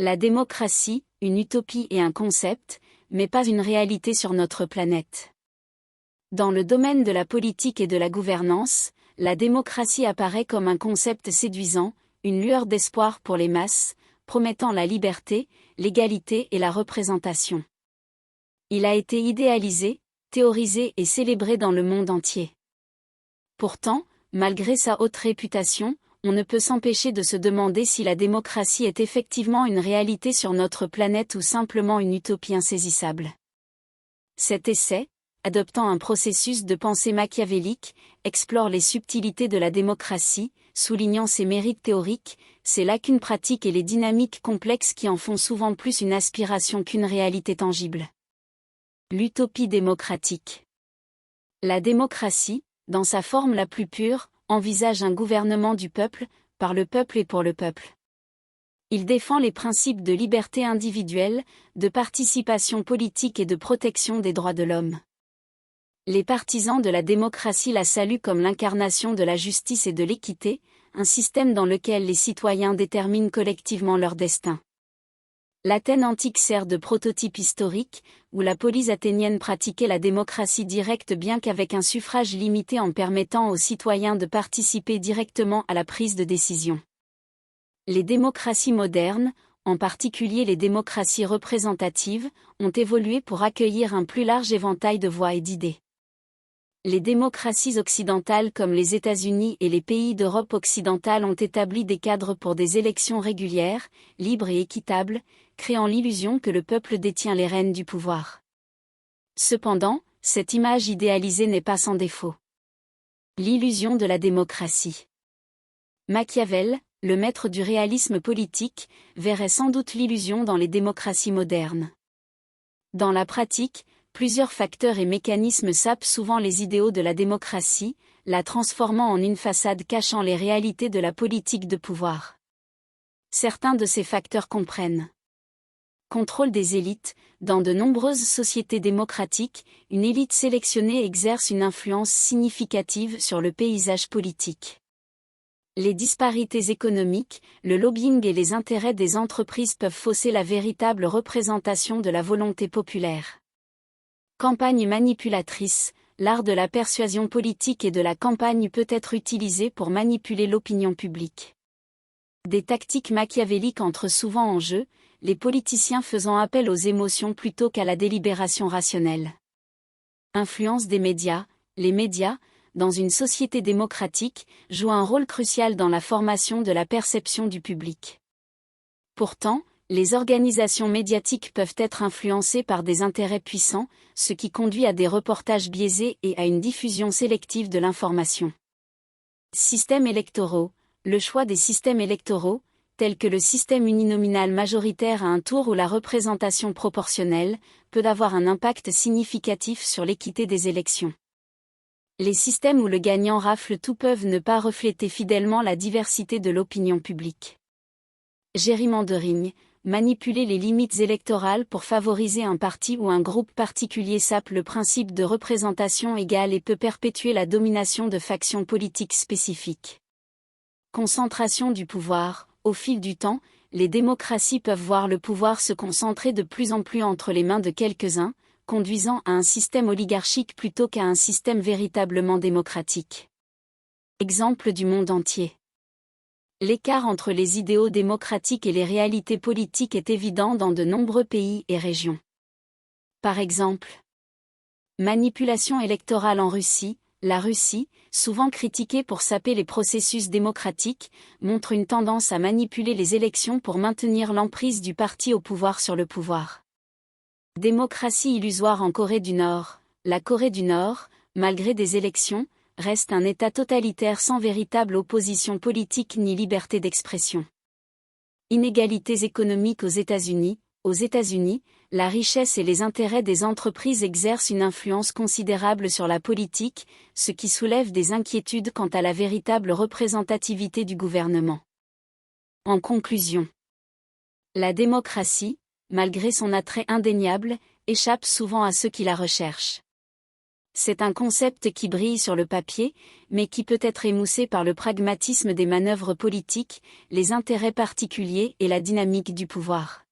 La démocratie, une utopie et un concept, mais pas une réalité sur notre planète. Dans le domaine de la politique et de la gouvernance, la démocratie apparaît comme un concept séduisant, une lueur d'espoir pour les masses, promettant la liberté, l'égalité et la représentation. Il a été idéalisé, théorisé et célébré dans le monde entier. Pourtant, malgré sa haute réputation, on ne peut s'empêcher de se demander si la démocratie est effectivement une réalité sur notre planète ou simplement une utopie insaisissable. Cet essai, adoptant un processus de pensée machiavélique, explore les subtilités de la démocratie, soulignant ses mérites théoriques, ses lacunes pratiques et les dynamiques complexes qui en font souvent plus une aspiration qu'une réalité tangible. L'utopie démocratique. La démocratie, dans sa forme la plus pure, envisage un gouvernement du peuple, par le peuple et pour le peuple. Il défend les principes de liberté individuelle, de participation politique et de protection des droits de l'homme. Les partisans de la démocratie la saluent comme l'incarnation de la justice et de l'équité, un système dans lequel les citoyens déterminent collectivement leur destin. L'Athènes antique sert de prototype historique, où la police athénienne pratiquait la démocratie directe bien qu'avec un suffrage limité en permettant aux citoyens de participer directement à la prise de décision. Les démocraties modernes, en particulier les démocraties représentatives, ont évolué pour accueillir un plus large éventail de voix et d'idées. Les démocraties occidentales comme les États-Unis et les pays d'Europe occidentale ont établi des cadres pour des élections régulières, libres et équitables, créant l'illusion que le peuple détient les rênes du pouvoir. Cependant, cette image idéalisée n'est pas sans défaut. L'illusion de la démocratie. Machiavel, le maître du réalisme politique, verrait sans doute l'illusion dans les démocraties modernes. Dans la pratique, plusieurs facteurs et mécanismes sapent souvent les idéaux de la démocratie, la transformant en une façade cachant les réalités de la politique de pouvoir. Certains de ces facteurs comprennent: contrôle des élites. Dans de nombreuses sociétés démocratiques, une élite sélectionnée exerce une influence significative sur le paysage politique. Les disparités économiques, le lobbying et les intérêts des entreprises peuvent fausser la véritable représentation de la volonté populaire. Campagne manipulatrice, l'art de la persuasion politique et de la campagne peut être utilisé pour manipuler l'opinion publique. Des tactiques machiavéliques entrent souvent en jeu, les politiciens faisant appel aux émotions plutôt qu'à la délibération rationnelle. Influence des médias. Les médias, dans une société démocratique, jouent un rôle crucial dans la formation de la perception du public. Pourtant, les organisations médiatiques peuvent être influencées par des intérêts puissants, ce qui conduit à des reportages biaisés et à une diffusion sélective de l'information. Systèmes électoraux. Le choix des systèmes électoraux, tels que le système uninominal majoritaire à un tour ou la représentation proportionnelle, peut avoir un impact significatif sur l'équité des élections. Les systèmes où le gagnant rafle tout peuvent ne pas refléter fidèlement la diversité de l'opinion publique. Gerrymandering. Manipuler les limites électorales pour favoriser un parti ou un groupe particulier sape le principe de représentation égale et peut perpétuer la domination de factions politiques spécifiques. Concentration du pouvoir. Au fil du temps, les démocraties peuvent voir le pouvoir se concentrer de plus en plus entre les mains de quelques-uns, conduisant à un système oligarchique plutôt qu'à un système véritablement démocratique. Exemple du monde entier. L'écart entre les idéaux démocratiques et les réalités politiques est évident dans de nombreux pays et régions. Par exemple, manipulation électorale en Russie. La Russie, souvent critiquée pour saper les processus démocratiques, montre une tendance à manipuler les élections pour maintenir l'emprise du parti au pouvoir sur le pouvoir. Démocratie illusoire en Corée du Nord. La Corée du Nord, malgré des élections, reste un État totalitaire sans véritable opposition politique ni liberté d'expression. Inégalités économiques aux États-Unis. Aux États-Unis, la richesse et les intérêts des entreprises exercent une influence considérable sur la politique, ce qui soulève des inquiétudes quant à la véritable représentativité du gouvernement. En conclusion, la démocratie, malgré son attrait indéniable, échappe souvent à ceux qui la recherchent. C'est un concept qui brille sur le papier, mais qui peut être émoussé par le pragmatisme des manœuvres politiques, les intérêts particuliers et la dynamique du pouvoir.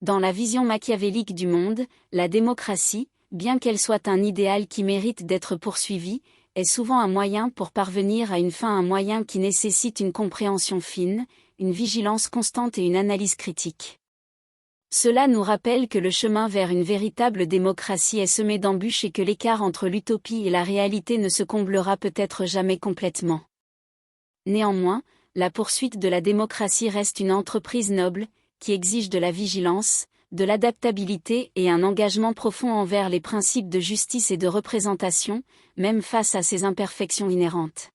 Dans la vision machiavélique du monde, la démocratie, bien qu'elle soit un idéal qui mérite d'être poursuivi, est souvent un moyen pour parvenir à une fin, un moyen qui nécessite une compréhension fine, une vigilance constante et une analyse critique. Cela nous rappelle que le chemin vers une véritable démocratie est semé d'embûches et que l'écart entre l'utopie et la réalité ne se comblera peut-être jamais complètement. Néanmoins, la poursuite de la démocratie reste une entreprise noble, qui exige de la vigilance, de l'adaptabilité et un engagement profond envers les principes de justice et de représentation, même face à ses imperfections inhérentes.